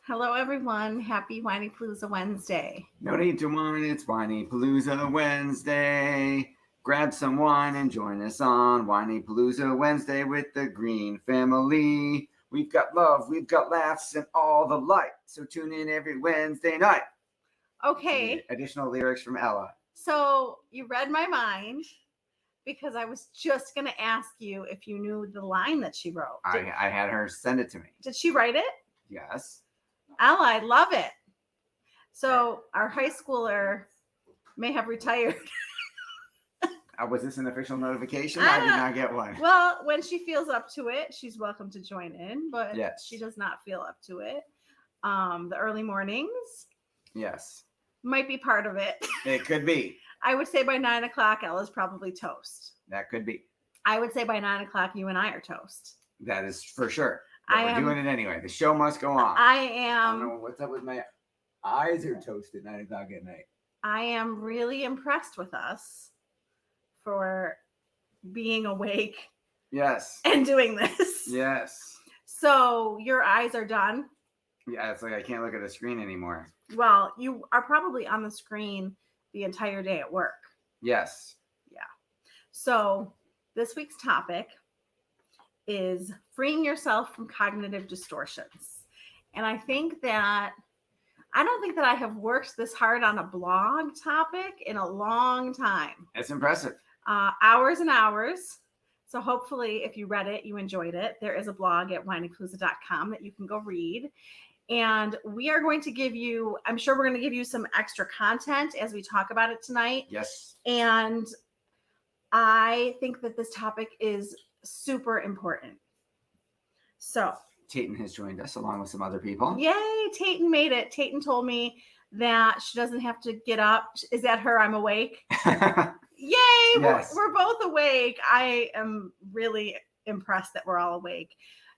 Hello, everyone. Happy Whinypaluza Wednesday. No need to whine, it's Whinypaluza Wednesday. Grab some wine and join us on Whinypaluza Wednesday with the Greene Family. We've got love, we've got laughs, and all the light. So tune in every Wednesday night. Okay, Additional lyrics from Ella. so you read my mind because I was just going to ask you if you knew the line that she wrote. I had her send it to me. Did she write it? Yes. Ella, I love it. So our high schooler may have retired. Was this an official notification? I did not get one. Well, when she feels up to it, she's welcome to join in, but Yes. she does not feel up to it. The early mornings Yes. might be part of it. It could be. I would say by 9 o'clock, Ella's probably toast. That could be. I would say by 9 o'clock, you and I are toast. That is for sure. But we're doing it anyway. The show must go on. I don't know what's up with my eyes are toast at 9 o'clock at night. I am really impressed with us for being awake. Yes. And doing this. Yes. So your eyes are done? Yeah, it's like I can't look at the screen anymore. Well, you are probably on the screen the entire day at work. Yes. Yeah. So this week's topic is freeing yourself from cognitive distortions. And I don't think that I have worked this hard on a blog topic in a long time. It's impressive. Hours and hours. So hopefully if you read it, you enjoyed it. There is a blog at whinypaluza.com that you can go read. And we are going to give you, I'm sure we're going to give you some extra content as we talk about it tonight. Yes. And I think that this topic is super important. So Tayton has joined us along with some other people. Yay, Tayton made it. Tayton told me that she doesn't have to get up. Is that her? I'm awake. Yay, yes. We're both awake. I am really impressed that we're all awake.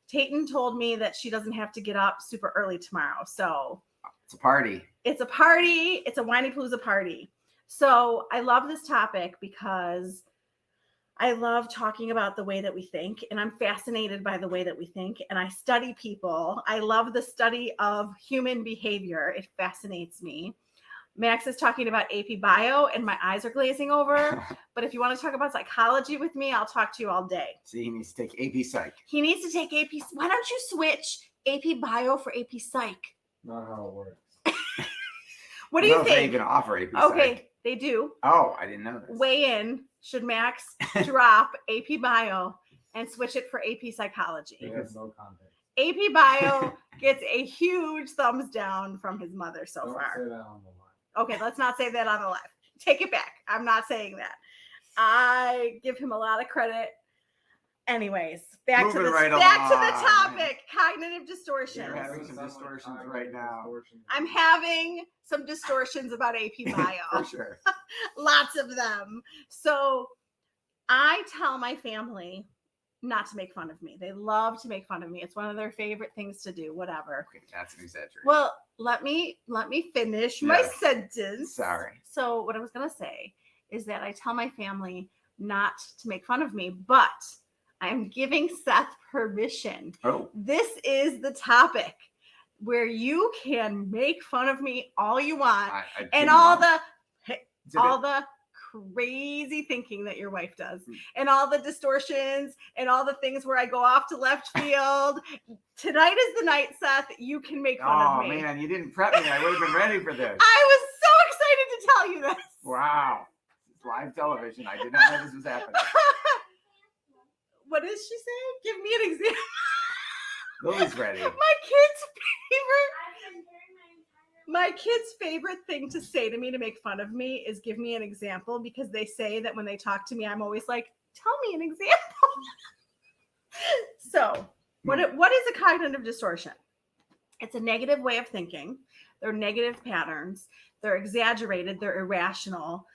Tayton told me that she doesn't have to get up super early tomorrow. So it's a party. It's a party. It's a Whinypaluza party. So I love this topic because I love talking about the way that we think, and I'm fascinated by the way that we think, and I study people. I love the study of human behavior. It fascinates me. Max is talking about AP Bio, and my eyes are glazing over. But if you want to talk about psychology with me, I'll talk to you all day. See, he needs to take AP Psych. He needs to take AP. Why don't you switch AP Bio for AP Psych? Not how it works. What do you think? They even offer AP Psych. Okay, they do. Oh, I didn't know this. Weigh in. Should Max drop AP Bio and switch it for AP Psychology? It has no context. AP Bio gets a huge thumbs down from his mother so Don't far. say that on the line. Okay, let's not say that on the live. Take it back. I'm not saying that. I give him a lot of credit. Anyways, back to the topic. Cognitive distortions. You're having some distortions right now. I'm having some distortions about AP Bio. For sure. Lots of them. So I tell my family not to make fun of me. They love to make fun of me. It's one of their favorite things to do, whatever. Okay, that's an exaggeration. Well, let me finish my sentence. Sorry. So what I was going to say is that I tell my family not to make fun of me, but I'm giving Seth permission. Oh. This is the topic where you can make fun of me all you want and all the crazy thinking that your wife does and all the distortions and all the things where I go off to left field. Tonight is the night, Seth. You can make fun of me. Oh, man, you didn't prep me. I would have been ready for this. I was so excited to tell you this. Wow. It's live television. I did not know this was happening. What is she saying? Give me an example. Lily's ready. My kid's favorite thing to say to me to make fun of me is give me an example, because they say that when they talk to me, I'm always like, tell me an example. So what is a cognitive distortion? It's a negative way of thinking. They're negative patterns. They're exaggerated. They're irrational.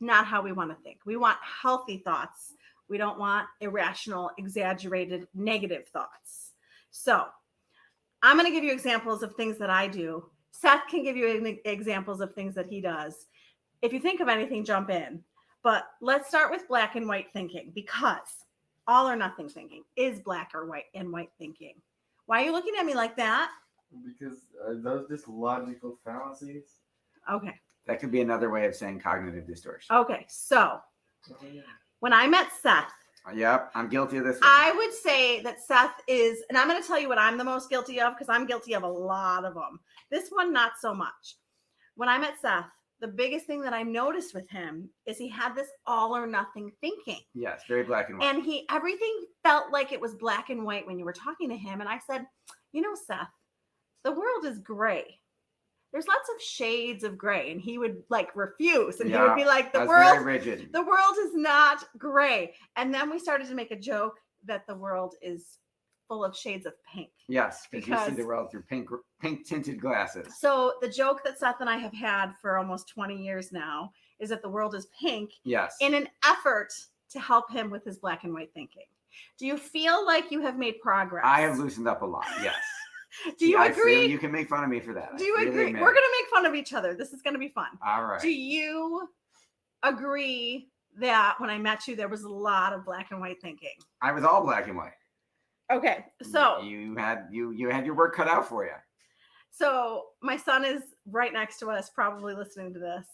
Not how we want to think. We want healthy thoughts. We don't want irrational, exaggerated, negative thoughts. So I'm going to give you examples of things that I do. Seth can give you examples of things that he does. If you think of anything, jump in. But let's start with black and white thinking, because all or nothing thinking is black or white and white thinking. Why are you looking at me like that? Because those just logical fallacies. Okay. That could be another way of saying cognitive distortion. Okay. So Oh, yeah. when I met Seth, Yep, I'm guilty of this one. I would say that Seth is, and I'm going to tell you what I'm the most guilty of because I'm guilty of a lot of them. This one, not so much. When I met Seth, the biggest thing that I noticed with him is he had this all or nothing thinking. Yes, very black and white. And everything felt like it was black and white when you were talking to him. And I said, Seth, the world is gray. There's lots of shades of gray. And he would like refuse. And he would be like, the very rigid. The world is not gray. And then we started to make a joke that the world is full of shades of pink. Yes, because you see the world through pink tinted glasses. So the joke that Seth and I have had for almost 20 years now is that the world is pink. Yes. In an effort to help him with his black and white thinking. Do you feel like you have made progress? I have loosened up a lot, yes. Do you agree? You can make fun of me for that. Do you agree? We're going to make fun of each other. This is going to be fun. All right. Do you agree that when I met you, there was a lot of black and white thinking? I was all black and white. Okay, so you had your work cut out for you. So my son is right next to us, probably listening to this.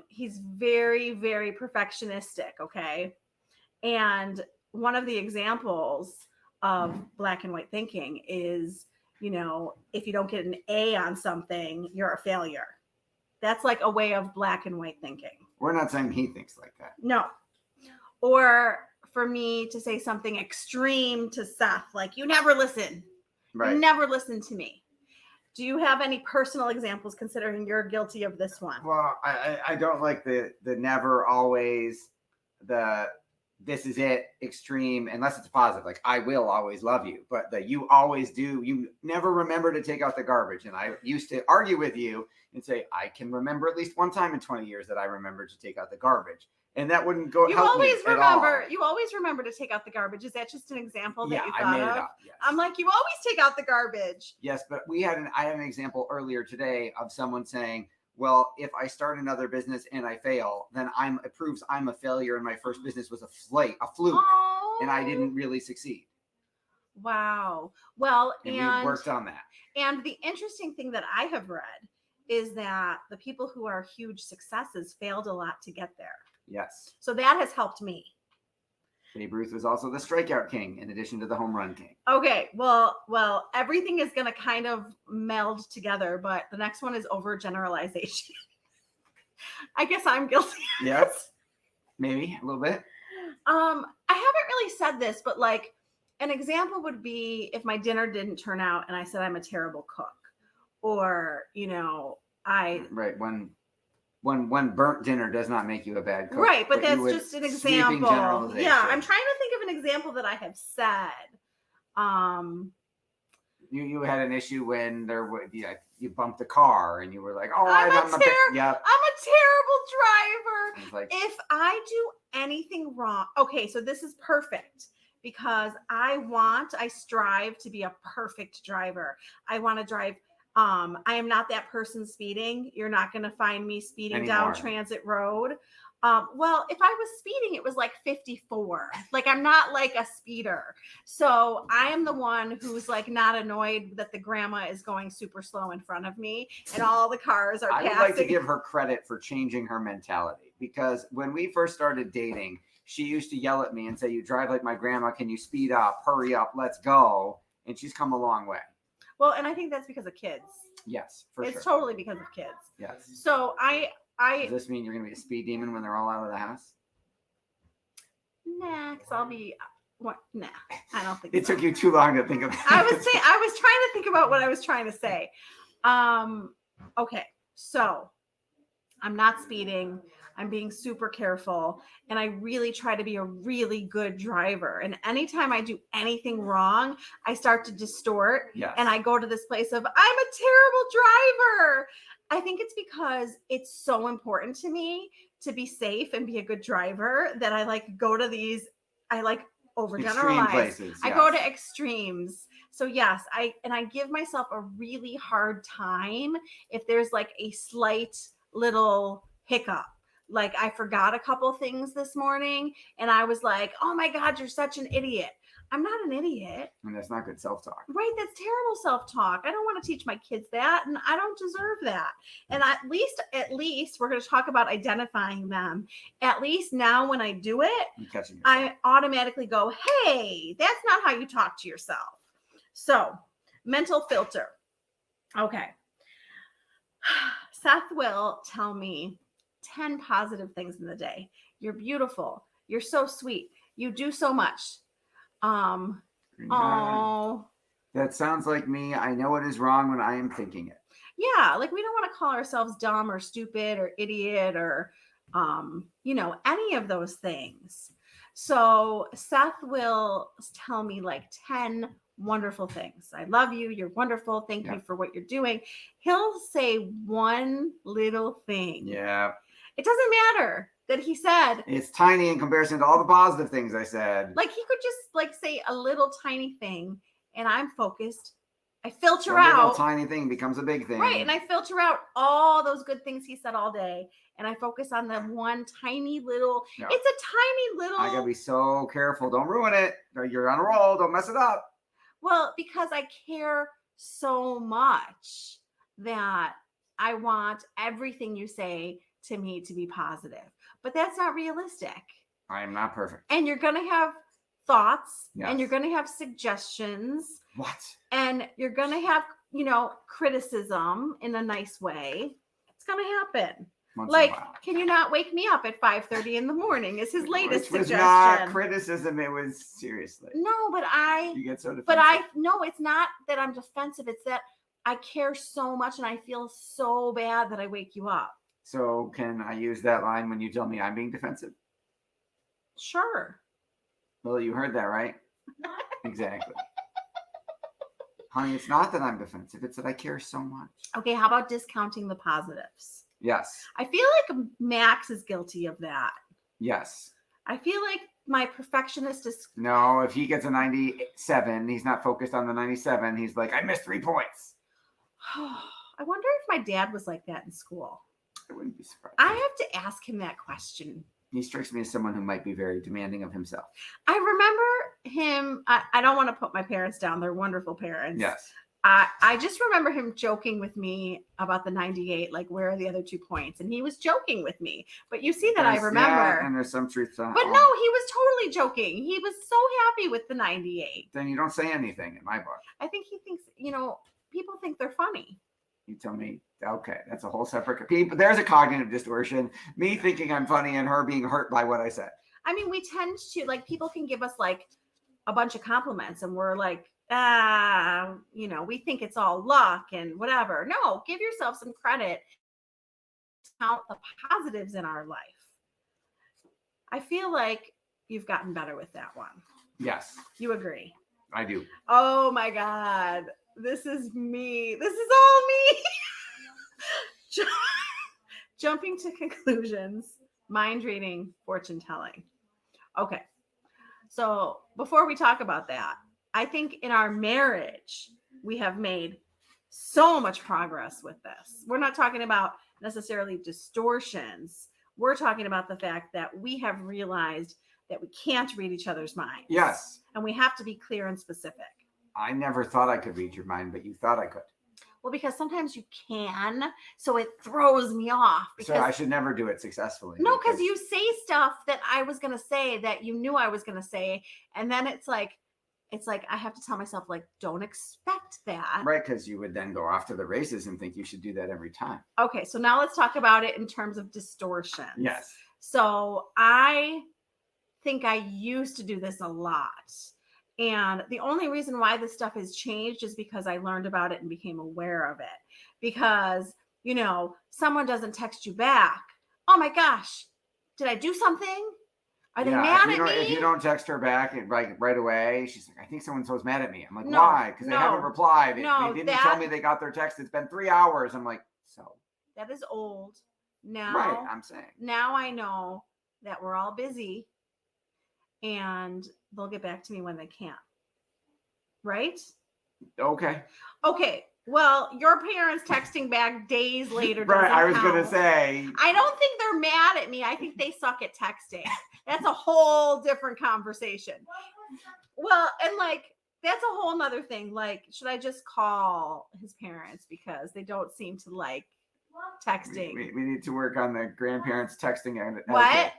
He's very, very perfectionistic. Okay, and one of the examples of black and white thinking is, if you don't get an A on something, you're a failure. That's like a way of black and white thinking. We're not saying he thinks like that. No. Or for me to say something extreme to Seth, like, you never listen. Right. You never listen to me. Do you have any personal examples considering you're guilty of this one? Well, I don't like the never, always, the this is it extreme, unless it's positive. Like, I will always love you, but the you always do, you never remember to take out the garbage. And I used to argue with you and say, I can remember at least one time in 20 years that I remember to take out the garbage. And that wouldn't go. You help always me remember. at all. You always remember to take out the garbage. Is that just an example that you thought I made of? it up. Yes. I'm like, you always take out the garbage. Yes, but I had an example earlier today of someone saying, well, if I start another business and I fail, then it proves I'm a failure and my first business was a fluke, Oh. and I didn't really succeed. Wow. Well, and we worked on that. And the interesting thing that I have read is that the people who are huge successes failed a lot to get there. Yes. So that has helped me. Babe Ruth was also the strikeout king in addition to the home run king. Okay. Well, everything is going to kind of meld together, but the next one is overgeneralization. I guess I'm guilty. Yes. Maybe a little bit. I haven't really said this, but like an example would be if my dinner didn't turn out and I said I'm a terrible cook, or, Right. When burnt dinner does not make you a bad cook. Right, but that's just an example. Yeah, I'm trying to think of an example that I have said. You had an issue when you bumped the car and you were like, oh, I'm a terrible driver. Like, if I do anything wrong, okay, so this is perfect because I strive to be a perfect driver. I want to drive. I am not that person speeding. You're not going to find me speeding down Transit Road. Well, if I was speeding, it was like 54. Like, I'm not like a speeder. So I am the one who's like not annoyed that the grandma is going super slow in front of me and all the cars are passing. I would like to give her credit for changing her mentality, because when we first started dating, she used to yell at me and say, you drive like my grandma. Can you speed up? Hurry up. Let's go. And she's come a long way. Well, and I think that's because of kids. Yes, for sure. It's totally because of kids. Yes. So Does this mean you're going to be a speed demon when they're all out of the house? Nah, because I'll be. What? Nah, I don't think it took you too long to think about. I was trying to think about what I was trying to say. Okay, so I'm not speeding. I'm being super careful, and I really try to be a really good driver. And anytime I do anything wrong, I start to distort. Yes. And I go to this place of, I'm a terrible driver. I think it's because it's so important to me to be safe and be a good driver that I like go to these, I like overgeneralize. Places, yes. I go to extremes. So yes, I give myself a really hard time if there's like a slight little hiccup. Like, I forgot a couple things this morning and I was like, oh my God, you're such an idiot. I'm not an idiot. And that's not good self-talk. Right, that's terrible self-talk. I don't want to teach my kids that, and I don't deserve that. And at least we're going to talk about identifying them. At least now when I do it, I'm catching yourself. I automatically go, hey, that's not how you talk to yourself. So, mental filter. Okay. Seth will tell me 10 positive things in the day. You're beautiful. You're so sweet. You do so much. Oh, that sounds like me. I know it is wrong when I am thinking it. Yeah, like we don't want to call ourselves dumb or stupid or idiot or any of those things. So Seth will tell me like 10 wonderful things. I love you. You're wonderful. Thank you for what you're doing. He'll say one little thing. Yeah. It doesn't matter that he said. It's tiny in comparison to all the positive things I said. Like he could just like say a little tiny thing and I'm focused. I filter Some out. little tiny thing becomes a big thing. Right. And I filter out all those good things he said all day. And I focus on the one tiny little, it's a tiny little. I gotta be so careful. Don't ruin it. You're on a roll. Don't mess it up. Well, because I care so much that I want everything you say to me to be positive. But that's not realistic. I am not perfect. And you're going to have thoughts and you're Yes. going to have suggestions. What? And you're going to have, criticism in a nice way. It's going to happen. Once in a Like, while. can you not wake me up at 5:30 in the morning is his latest Which was suggestion. not criticism. It was seriously. No, but You get so defensive. But no, it's not that I'm defensive. It's that I care so much and I feel so bad that I wake you up. So can I use that line when you tell me I'm being defensive? Sure. Well, you heard that, right? Exactly. Honey, it's not that I'm defensive. It's that I care so much. Okay, how about discounting the positives? Yes. I feel like Max is guilty of that. Yes. I feel like my perfectionist is. No, if he gets a 97, he's not focused on the 97. He's like, I missed 3 points. I wonder if my dad was like that in school. I wouldn't be surprised. I have to ask him that question. He strikes me as someone who might be very demanding of himself. I remember him. I don't want to put my parents down. They're wonderful parents. Yes. I just remember him joking with me about the 98, like, where are the other 2 points? And he was joking with me. But you see that I remember. Yeah, and there's some truth to that. But no, he was totally joking. He was so happy with the 98. Then you don't say anything in my book. I think he thinks, people think they're funny. You tell me, okay, that's a whole separate people. There's a cognitive distortion. Me thinking I'm funny and her being hurt by what I said. I mean, we tend to, like, people can give us like a bunch of compliments and we're like, we think it's all luck and whatever. No, give yourself some credit. Count the positives in our life. I feel like you've gotten better with that one. Yes. You agree? I do. Oh my God. This is me. This is all me. Jumping to conclusions, mind reading, fortune telling. Okay. So before we talk about that, I think in our marriage, we have made so much progress with this. We're not talking about necessarily distortions. We're talking about the fact that we have realized that we can't read each other's minds. Yes. And we have to be clear and specific. I never thought I could read your mind, but you thought I could. Well, because sometimes you can, so it throws me off. Because, so I should never do it successfully. No, because you say stuff that I was going to say that you knew I was going to say. And then it's like I have to tell myself, like, don't expect that. Right, because you would then go off to the races and think you should do that every time. Okay, so now let's talk about it in terms of distortions. Yes. So I think I used to do this a lot. And the only reason why this stuff has changed is because I learned about it and became aware of it. Because, someone doesn't text you back. Oh my gosh, did I do something? Are they mad at me? If you don't text her back right away, she's like, I think someone's mad at me. I'm like, No, why? Because they haven't replied. No, they didn't tell me they got their text. It's been 3 hours. I'm like, so. That is old. Now, right, I'm saying. Now I know that we're all busy and they'll get back to me when they can. Right? Okay. Okay. Well, your parents texting back days later. Right. I was going to say. I don't think they're mad at me. I think they suck at texting. That's a whole different conversation. Well, and like that's a whole nother thing. Like, should I just call his parents because they don't seem to like texting? We need to work on the grandparents texting etiquette. What?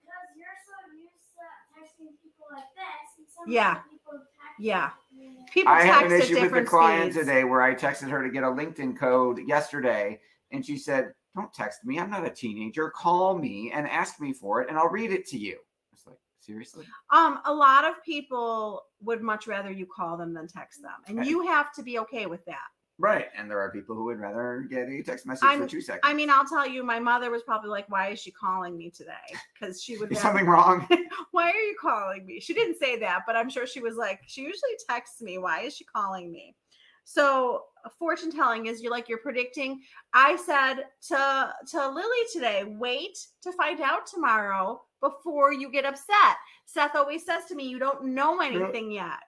Because you're so used to texting people like this, and some Yeah. other people text Yeah. you. People I text had an at issue with the different client speeds. today where I texted her to get a LinkedIn code yesterday, and she said, "Don't text me. I'm not a teenager. Call me and ask me for it, and I'll read it to you." I was like, seriously? A lot of people would much rather you call them than text them, and you have to be okay with that. Right. And there are people who would rather get a text message for 2 seconds. I mean, I'll tell you, my mother was probably like, "Why is she calling me today?" Because she would. Is something wrong? Why are you calling me? She didn't say that, but I'm sure she was like, she usually texts me. Why is she calling me? So fortune telling is you're predicting. I said to Lily today, wait to find out tomorrow before you get upset. Seth always says to me, you don't know anything yet.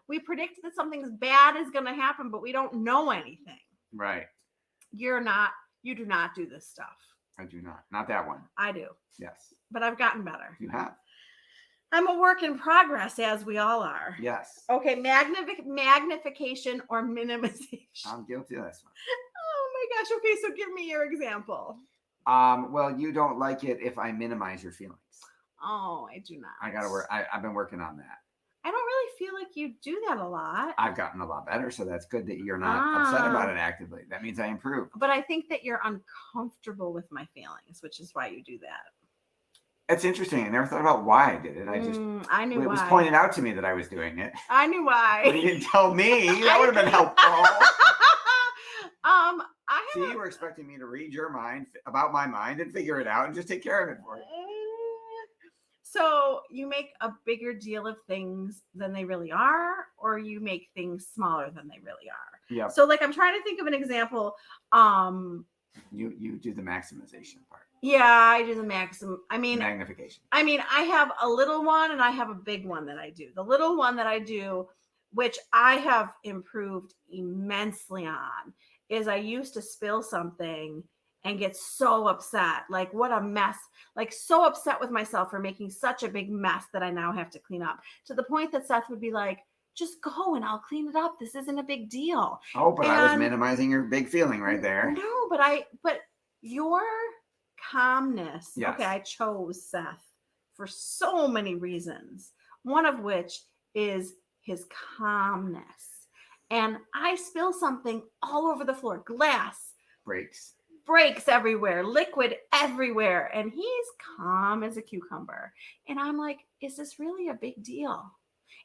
We predict that something bad is going to happen, but we don't know anything. Right. You do not do this stuff. I do not. Not that one. I do. Yes. But I've gotten better. You have. I'm a work in progress, as we all are. Yes. Okay, magnification or minimization. I'm guilty of this one. Oh my gosh. Okay, so give me your example. Well, you don't like it if I minimize your feelings. Oh, I do not. I gotta work. I've been working on that. I don't really feel like you do that a lot. I've gotten a lot better, so that's good that you're not upset about it actively. That means I improved. But I think that you're uncomfortable with my feelings, which is why you do that. It's interesting. I never thought about why I did it. I knew it why. was pointed out to me that I was doing it. I knew why. But you didn't tell me. That would have been helpful. See, you were expecting me to read your mind about my mind and figure it out and just take care of it for you. So you make a bigger deal of things than they really are, or you make things smaller than they really are. Yeah. So like I'm trying to think of an example. You do the maximization part. Yeah, I do the Magnification. I mean, I have a little one and I have a big one that I do. The little one that I do, which I have improved immensely on, is I used to spill something and get so upset. Like, what a mess. Like, so upset with myself for making such a big mess that I now have to clean up. To the point that Seth would be like, just go and I'll clean it up. This isn't a big deal. Oh, but I was minimizing your big feeling right there. No, but your calmness. Yes. Okay, I chose Seth for so many reasons. One of which is his calmness. And I spill something all over the floor, glass, breaks everywhere, liquid everywhere. And he's calm as a cucumber. And I'm like, is this really a big deal?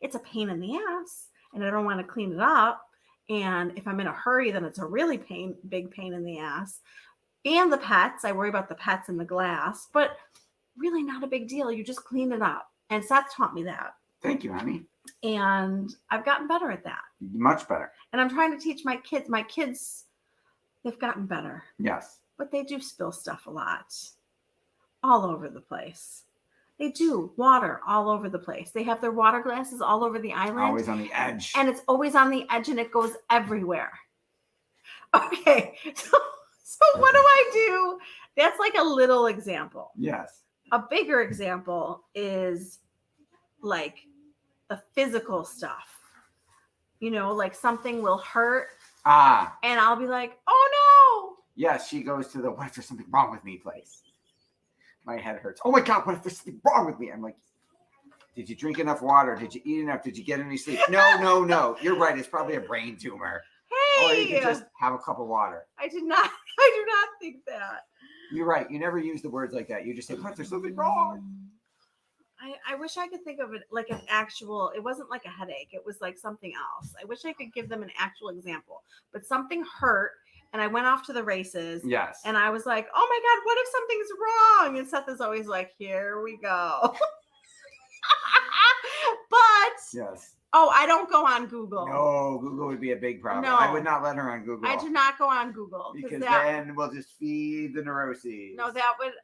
It's a pain in the ass and I don't want to clean it up. And if I'm in a hurry, then it's a really big pain in the ass. And the pets, I worry about the pets and the glass, but really not a big deal. You just clean it up. And Seth taught me that. Thank you, honey. And I've gotten better at that. Much better. And I'm trying to teach my kids. My kids, they've gotten better. Yes. But they do spill stuff a lot. All over the place. They do. Water all over the place. They have their water glasses all over the island. Always on the edge. And it's always on the edge and it goes everywhere. Okay. So what do I do? That's like a little example. Yes. A bigger example is like the physical stuff. You know, like something will hurt. Ah. And I'll be like, oh no. Yes, she goes to the what if there's something wrong with me place. My head hurts. Oh my God, what if there's something wrong with me? I'm like, did you drink enough water? Did you eat enough? Did you get any sleep? No. You're right. It's probably a brain tumor. Hey. Or you can just have a cup of water. I do not think that. You're right. You never use the words like that. You just say, what if there's something wrong? I wish I could think of it like an actual, it wasn't like a headache. It was like something else. I wish I could give them an actual example. But something hurt and I went off to the races. Yes. And I was like, oh my God, what if something's wrong? And Seth is always like, here we go. But yes. Oh, I don't go on Google. No, Google would be a big problem. No. I would not let her on Google. I do not go on Google. Because then we'll just feed the neuroses. No,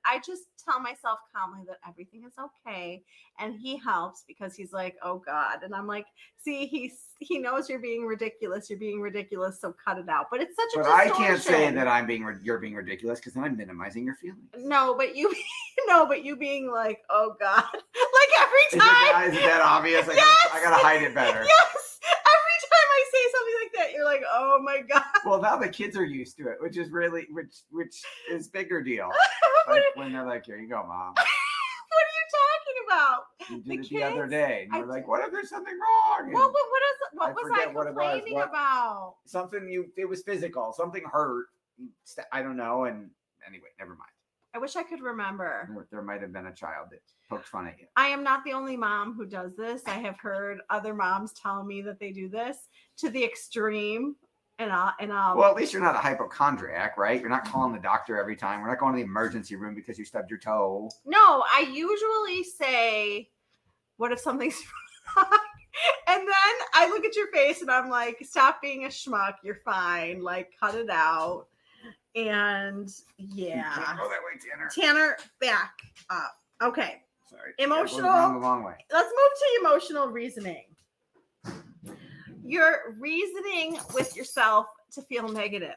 I just tell myself calmly that everything is okay. And he helps because he's like, oh God. And I'm like, see, he knows you're being ridiculous. You're being ridiculous. So cut it out. But it's such a distortion. I can't say that you're being ridiculous because then I'm minimizing your feelings. No, but you being like, oh God. Like every time. Is it that obvious? Yes! I gotta hide it better. Yes. Every time I say something like that, you're like, oh my God. Well, now the kids are used to it, which is really, which is bigger deal. Like when they're like, here you go, Mom. What are you talking about? You The did it the other kids? day. And I you're like, what if there's something wrong? And What I was I forget what it was. complaining What- about? it was physical. Something hurt. I don't know. And anyway, never mind. I wish I could remember. There might have been a child that poked fun at you. I am not the only mom who does this. I have heard other moms tell me that they do this to the extreme. Well, at least you're not a hypochondriac, right? You're not calling the doctor every time. We're not going to the emergency room because you stubbed your toe. No, I usually say, what if something's wrong? And then I look at your face and I'm like, stop being a schmuck. You're fine. Like, cut it out. And yeah. Can't go that way, Tanner. Tanner, back up. Okay. Sorry. Emotional- Yeah, going the long way. Let's move to emotional reasoning. You're reasoning with yourself to feel negative.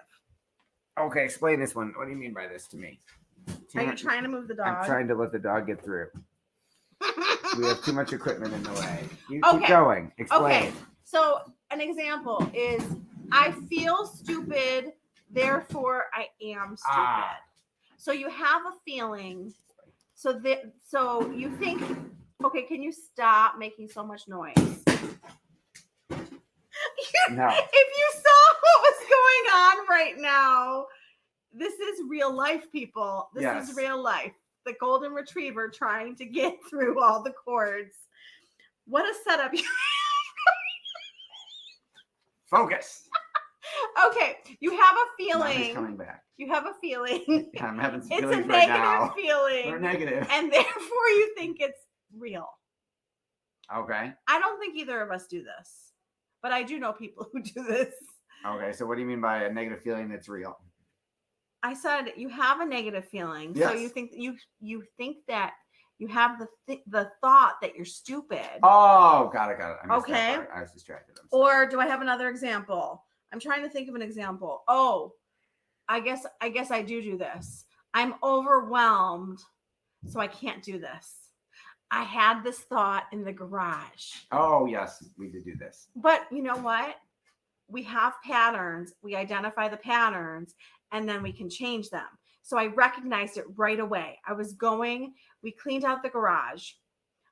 Okay, explain this one. What do you mean by this to me? Are Tanner, you trying to move the dog? I'm trying to let the dog get through. We have too much equipment in the way. You Okay. keep going. Explain. Okay, so an example is I feel stupid, therefore I am stupid. Ah. So you have a feeling. So you think, okay, can you stop making so much noise? No. If you saw what was going on right now, this is real life, people. This Yes. is real life. The golden retriever trying to get through all the cords. What a setup. Focus. Okay, you have a Mommy's feeling. coming back. You have a feeling. Yeah, I'm having some It's a feelings right negative now. feeling. They're negative. And therefore you think it's real. Okay. I don't think either of us do this, but I do know people who do this. Okay. So what do you mean by a negative feeling that's real? I said you have a negative feeling, so Yes. you think that you have the thought that you're stupid. Oh, got it. I missed Okay. that part. I was distracted. I'm sorry. Or do I have another example? I'm trying to think of an example. Oh, I guess I do this. I'm overwhelmed, so I can't do this. I had this thought in the garage. Oh, yes, we did do this. But you know what? We have patterns. We identify the patterns and then we can change them. So I recognized it right away. We cleaned out the garage.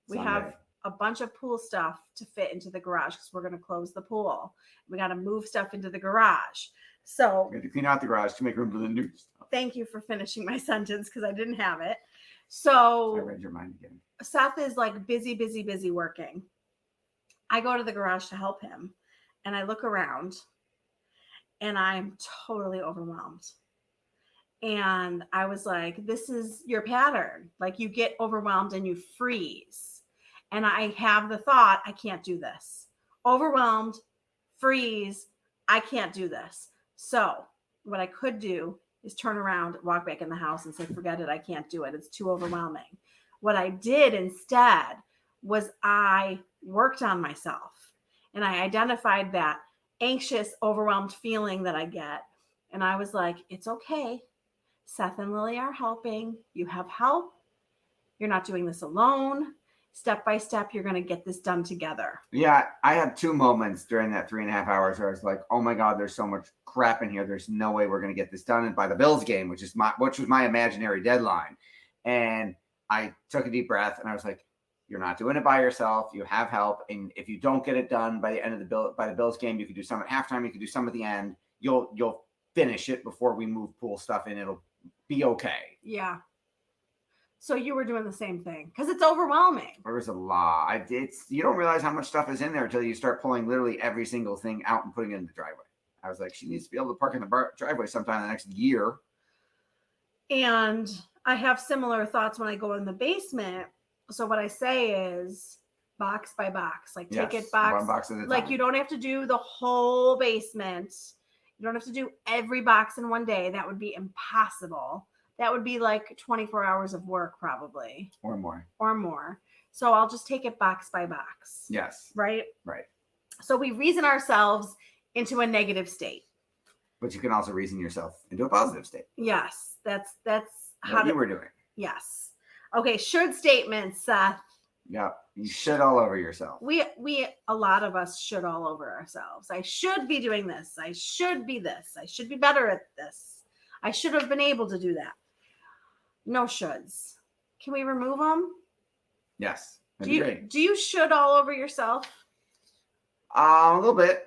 We have Sunday. a bunch of pool stuff to fit into the garage because we're going to close the pool. We got to move stuff into the garage. So We had to clean out the garage to make room for the new stuff. thank you for finishing my sentence because I didn't have it. I So read your mind again. Seth is like busy working. I go to the garage to help him and I look around and I'm totally overwhelmed. And I was like, this is your pattern. Like you get overwhelmed and you freeze. And I have the thought, I can't do this. Overwhelmed, freeze, I can't do this. So what I could do is turn around, walk back in the house and say, forget it, I can't do it. It's too overwhelming. What I did instead was I worked on myself and I identified that anxious, overwhelmed feeling that I get. And I was like, it's okay. Seth and Lily are helping. You have help. You're not doing this alone. Step by step, you're going to get this done together. Yeah, I had two moments during that 3.5 hours where I was like, oh my God, there's so much crap in here. There's no way we're going to get this done by the Bills game, which was my imaginary deadline. And I took a deep breath and I was like, you're not doing it by yourself. You have help. And if you don't get it done by the end of the Bills game, you can do some at halftime. You can do some at the end. You'll finish it before we move pool stuff in. It'll be okay. Yeah. So you were doing the same thing because it's overwhelming. There was a lot. You don't realize how much stuff is in there until you start pulling literally every single thing out and putting it in the driveway. I was like, she needs to be able to park in the driveway sometime in the next year. And I have similar thoughts when I go in the basement. So what I say is box by box, like take Yes, it box. one box at a time. Like you don't have to do the whole basement. You don't have to do every box in one day. That would be impossible. That would be like 24 hours of work probably. Or more. Or more. So I'll just take it box by box. Yes. Right? Right. So we reason ourselves into a negative state. But you can also reason yourself into a positive state. Yes. That's What you were doing. Yes. Okay. Should statements, Seth. Yeah, you shit all over yourself. A lot of us should all over ourselves. I should be doing this. I should be this. I should be better at this. I should have been able to do that. No shoulds. Can we remove them? Yes, that'd be great. Do you should all over yourself? A little bit,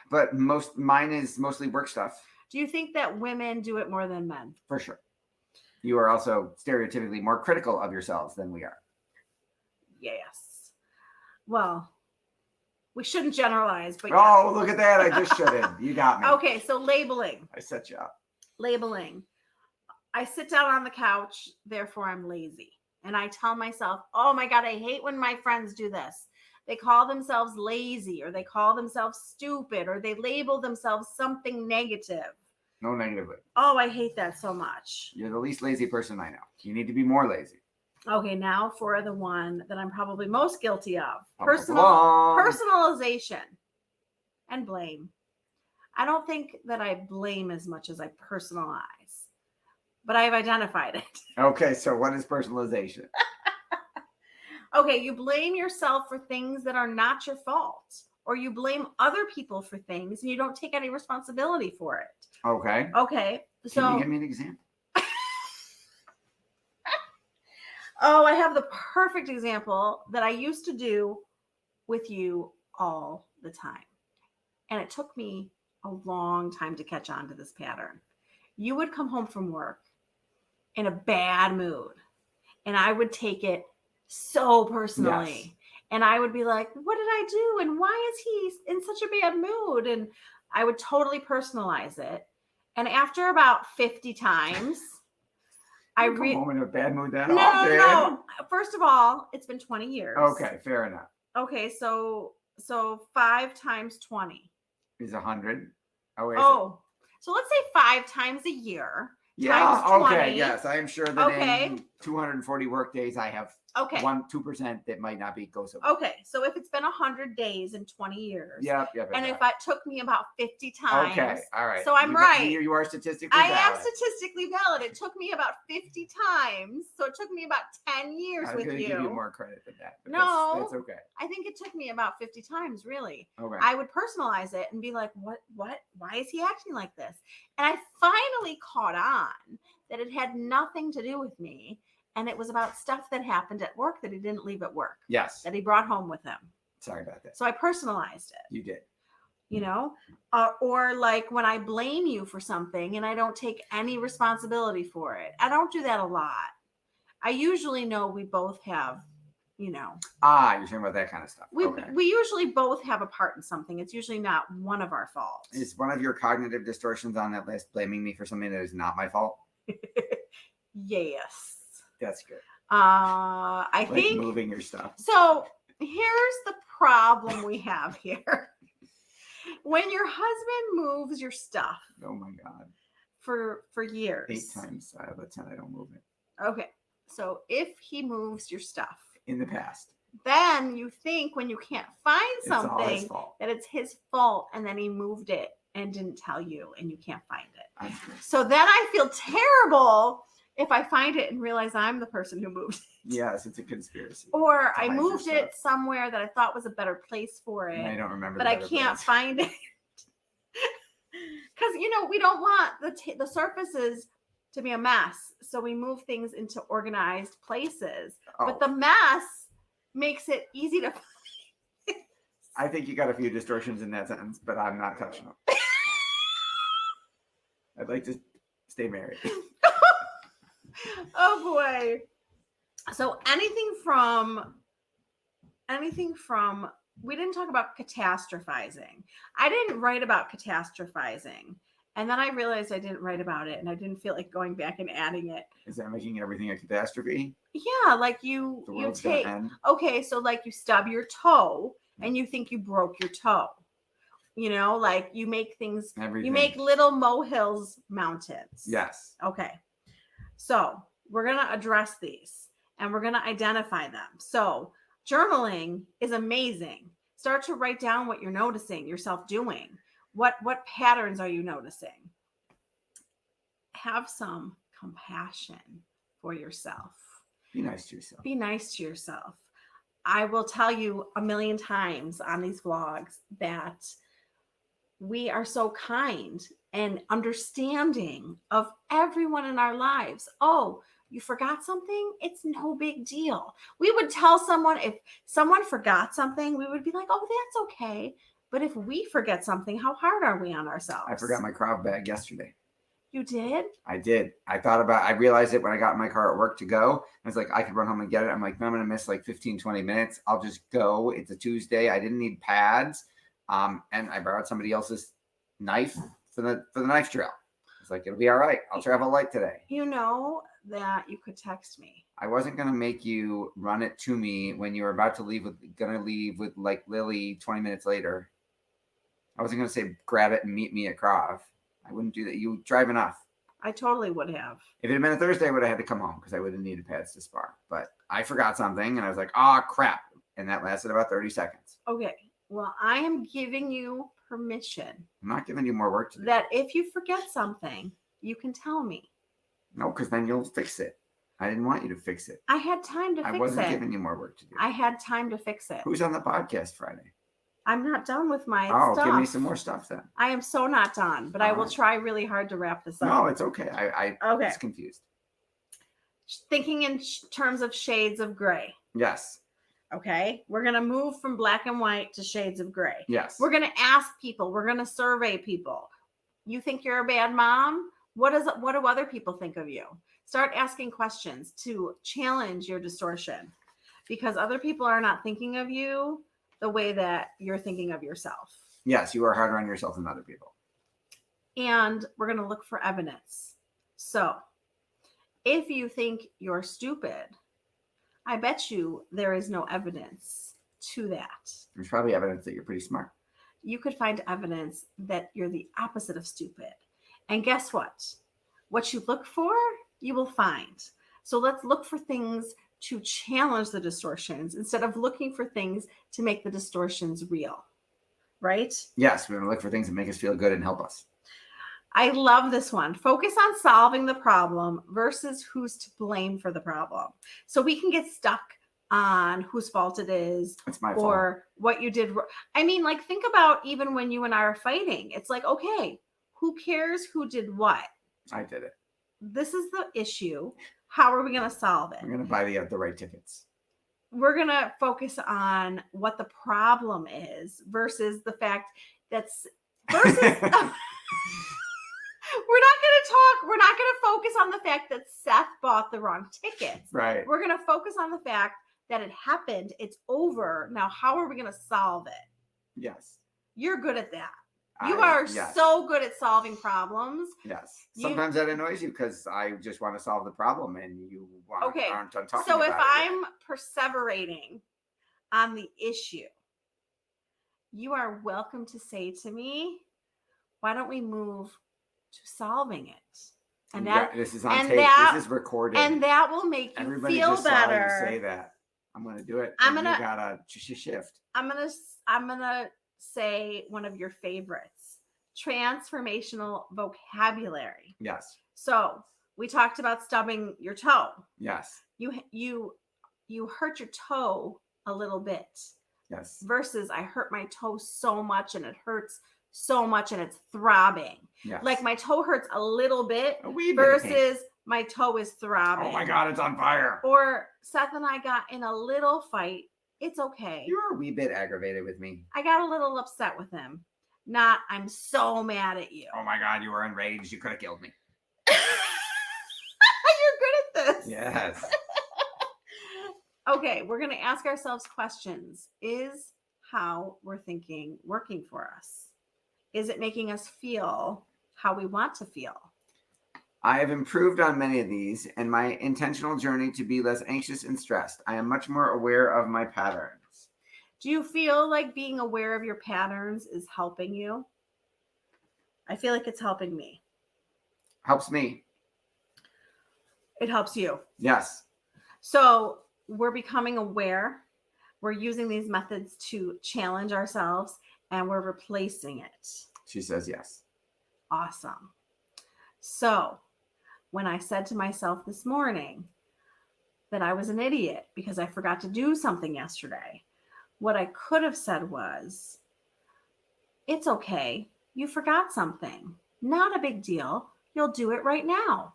but mine is mostly work stuff. Do you think that women do it more than men? For sure. You are also stereotypically more critical of yourselves than we are. Yes. Well, we shouldn't generalize, but oh, look at that. I just shouldn't. You got me. Okay, so labeling. I set you up. Labeling. I sit down on the couch, therefore I'm lazy. And I tell myself, oh my God, I hate when my friends do this. They call themselves lazy, or they call themselves stupid, or they label themselves something negative. No negatively. Oh, I hate that so much. You're the least lazy person I know. You need to be more lazy. Okay, now for the one that I'm probably most guilty of. Personalization And blame. I don't think that I blame as much as I personalize, but I've identified it. Okay, so what is personalization? Okay, you blame yourself for things that are not your fault, or you blame other people for things and you don't take any responsibility for it. Okay. Okay, so Can you give me an example? Oh, I have the perfect example that I used to do with you all the time. And it took me a long time to catch on to this pattern. You would come home from work in a bad mood, and I would take it so personally. Yes. And I would be like, what did I do? And why is he in such a bad mood? And I would totally personalize it. And after about 50 times, I come home in a bad mood that no, often. No. First of all, it's been 20 years. Okay, fair enough. Okay, so 5 times 20 is 100. Oh, wait. So let's say 5 times a year. Yeah. Times 20. Okay. Yes, I am sure that in 240 work days, I have 2% that might not go so. Okay, so if it's been 100 days in 20 years. Yep. And if it took me about 50 times. Okay. All right. So I'm right. You are statistically valid. I am statistically valid. It took me about 50 times. So it took me about 10 years with you. I'm going to give you more credit than that. No. That's okay. I think it took me about 50 times, really. Okay. I would personalize it and be like, what? Why is he acting like this? And I finally caught on that it had nothing to do with me. And it was about stuff that happened at work that he didn't leave at work. Yes. That he brought home with him. Sorry about that. So I personalized it. You did. You know, or like when I blame you for something and I don't take any responsibility for it. I don't do that a lot. I usually know we both have, you know. You're talking about that kind of stuff. We usually both have a part in something. It's usually not one of our faults. Is one of your cognitive distortions on that list blaming me for something that is not my fault? Yes. That's good. I think moving your stuff. So here's the problem we have here. When your husband moves your stuff. Oh my God. For years. 8 times out of 10, I don't move it. Okay. So if he moves your stuff. In the past. Then you think when you can't find something that it's his fault, and then he moved it and didn't tell you and you can't find it. Okay. So then I feel terrible if I find it and realize I'm the person who moved it. Yes, it's a conspiracy. Or I moved it somewhere that I thought was a better place for it. And I don't remember. But I can't find it. Because, you know, we don't want the surfaces to be a mess. So we move things into organized places. But the mess makes it easy to find. I think you got a few distortions in that sentence, but I'm not touching them. I'd like to stay married. Oh boy. So anything from we didn't talk about catastrophizing. I didn't write about catastrophizing. And then I realized I didn't write about it and I didn't feel like going back and adding it. Is that making everything a catastrophe? Yeah, like you take okay, so like you stub your toe and you think you broke your toe. You know, like you make things you make little molehills mountains. Yes. Okay. So we're going to address these and we're going to identify them. So journaling is amazing. Start to write down what you're noticing yourself doing. What patterns are you noticing? Have some compassion for yourself. Be nice to yourself. Be nice to yourself. I will tell you a million times on these vlogs that we are so kind and understanding of everyone in our lives. Oh, you forgot something? It's no big deal. We would tell someone, if someone forgot something, we would be like, oh, that's okay. But if we forget something, how hard are we on ourselves? I forgot my Krav bag yesterday. You did? I did. I realized it when I got in my car at work to go. I was like, I could run home and get it. I'm like, no, I'm going to miss like 15, 20 minutes. I'll just go. It's a Tuesday. I didn't need pads. And I borrowed somebody else's knife for the knife trail. It's like, it'll be all right. I'll travel light today. You know that you could text me. I wasn't going to make you run it to me when you were about to leave with like Lily 20 minutes later. I wasn't going to say grab it and meet me at Krav. I wouldn't do that. You drive enough. I totally would have. If it had been a Thursday, I would have had to come home because I would have needed pads to spar. But I forgot something and I was like, oh, crap. And that lasted about 30 seconds. Okay. Well, I am giving you permission I'm not giving you more work to do. that if you forget something, you can tell me. No, because then you'll fix it. I didn't want you to fix it. I had time to fix I wasn't it. giving you more work to do. I had time to fix it. Who's on the podcast Friday? I'm not done with my Oh, stuff. give me some more stuff then. I am so not done, but I will Alright. try really hard to wrap this up. No, it's okay. I Okay. was confused. Thinking in terms of shades of gray. Yes. Okay. We're going to move from black and white to shades of gray. Yes. We're going to ask people. We're going to survey people. You think you're a bad mom? What do other people think of you? Start asking questions to challenge your distortion, because other people are not thinking of you the way that you're thinking of yourself. Yes, you are harder on yourself than other people. And we're going to look for evidence. So if you think you're stupid, I bet you there is no evidence to that. There's probably evidence that you're pretty smart. You could find evidence that you're the opposite of stupid. And guess what? What you look for, you will find. So let's look for things to challenge the distortions instead of looking for things to make the distortions real. Right? Yes, we're going to look for things that make us feel good and help us. I love this one. Focus on solving the problem versus who's to blame for the problem. So we can get stuck on whose fault it is It's my fault. or what you did. I mean, like, think about even when you and I are fighting. It's like, okay, who cares who did what? I did it. This is the issue. How are we going to solve it? I'm going to buy the right tickets. We're going to focus on what the problem is versus the fact that's versus we're not going to focus on the fact that Seth bought the wrong tickets. Right. We're going to focus on the fact that it happened. It's over. Now, how are we going to solve it? Yes. You're good at that. You are yes. so good at solving problems. Yes. Sometimes that annoys you because I just want to solve the problem and you aren't done talking So about if it. I'm perseverating on the issue, you are welcome to say to me, why don't we move to solving it? And this is on and tape. that- This is recorded. and that will make you Everybody feel just better. saw you say that. I'm going to do it. I'm and gonna- You got to shift. I'm gonna say one of your favorites: transformational vocabulary. Yes. So we talked about stubbing your toe. Yes. You hurt your toe a little bit Yes. versus I hurt my toe so much and it hurts so much and it's throbbing. Yes. Like my toe hurts a little bit a wee bit of pain. versus my toe is throbbing. Oh my God, it's on fire. Or Seth and I got in a little fight. It's okay. You were a wee bit aggravated with me. I got a little upset with him. Not, I'm so mad at you. Oh my God, you were enraged. You could have killed me. You're good at this. Yes. Okay, we're going to ask ourselves questions. Is how we're thinking working for us? Is it making us feel how we want to feel? I have improved on many of these and my intentional journey to be less anxious and stressed. I am much more aware of my patterns. Do you feel like being aware of your patterns is helping you? I feel like it's helping me. Helps me. It helps you. Yes. So we're becoming aware. We're using these methods to challenge ourselves and we're replacing it. She says yes. Awesome. So when I said to myself this morning, that I was an idiot because I forgot to do something yesterday. What I could have said was, it's okay. You forgot something. Not a big deal. You'll do it right now.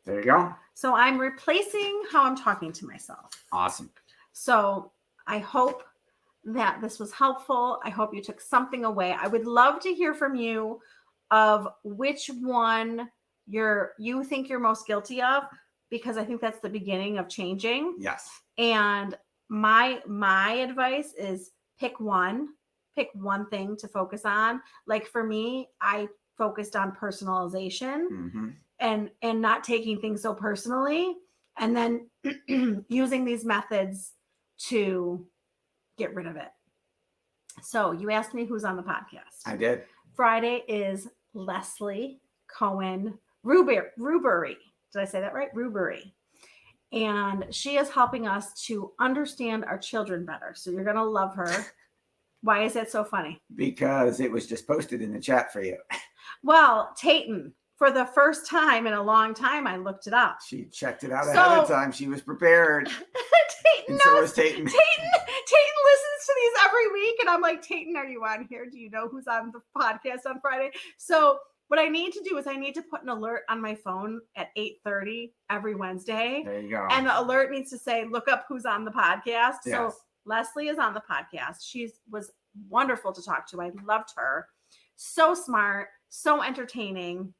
There you go. So I'm replacing how I'm talking to myself. Awesome. So I hope that this was helpful. I hope you took something away. I would love to hear from you of which one you think you're most guilty of, because I think that's the beginning of changing. Yes. And my advice is pick one thing to focus on. Like for me, I focused on personalization Mm-hmm. and not taking things so personally, and then using these methods to get rid of it. So you asked me who's on the podcast. I did. Friday is Leslie Cohen Rubery. Did I say that right? Rubery. And she is helping us to understand our children better. So you're going to love her. Why is that so funny? Because it was just posted in the chat for you. Well, Tayton, for the first time in a long time, I looked it up. She checked it out ahead of time. She was prepared. Tayton And so was Tayton. Tayton listens to these every week. And I'm like, Tayton, are you on here? Do you know who's on the podcast on Friday? So what I need to do is I need to put an alert on my phone at 8:30 every Wednesday. There you go. And the alert needs to say, look up who's on the podcast. Yes. So Leslie is on the podcast. She was wonderful to talk to. I loved her. So smart, so entertaining.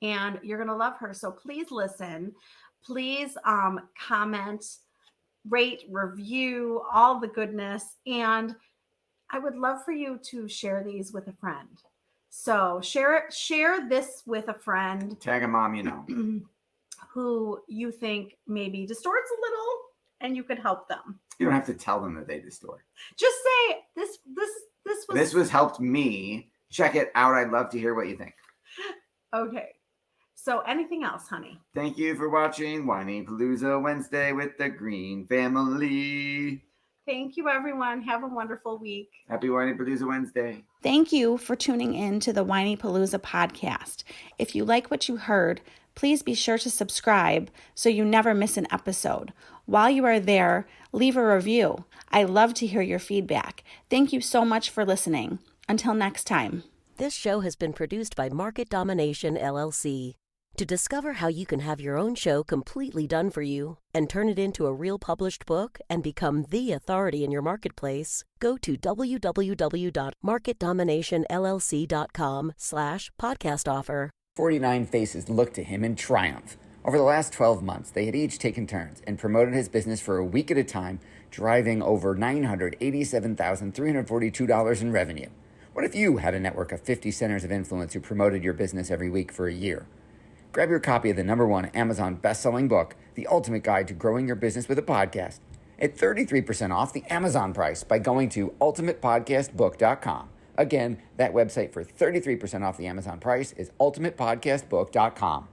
And you're going to love her. So please listen. Please comment, rate, review, all the goodness. And I would love for you to share these with a friend. So share this with a friend. Tag a mom, you know. Who you think maybe distorts a little, and you could help them. You don't have to tell them that they distort. Just say this was helped me. Check it out. I'd love to hear what you think. Okay. So anything else, honey? Thank you for watching Whinypaluza Wednesday with the Greene Family. Thank you, everyone. Have a wonderful week. Happy Whinypaluza Wednesday. Thank you for tuning in to the Whinypaluza podcast. If you like what you heard, please be sure to subscribe so you never miss an episode. While you are there, leave a review. I love to hear your feedback. Thank you so much for listening. Until next time. This show has been produced by Market Domination, LLC. To discover how you can have your own show completely done for you and turn it into a real published book and become the authority in your marketplace, go to www.marketdominationllc.com/podcast offer. 49 Faces looked to him in triumph. Over the last 12 months, they had each taken turns and promoted his business for a week at a time, driving over $987,342 in revenue. What if you had a network of 50 centers of influence who promoted your business every week for a year? Grab your copy of the #1 Amazon best-selling book, The Ultimate Guide to Growing Your Business with a Podcast, at 33% off the Amazon price by going to ultimatepodcastbook.com. Again, that website for 33% off the Amazon price is ultimatepodcastbook.com.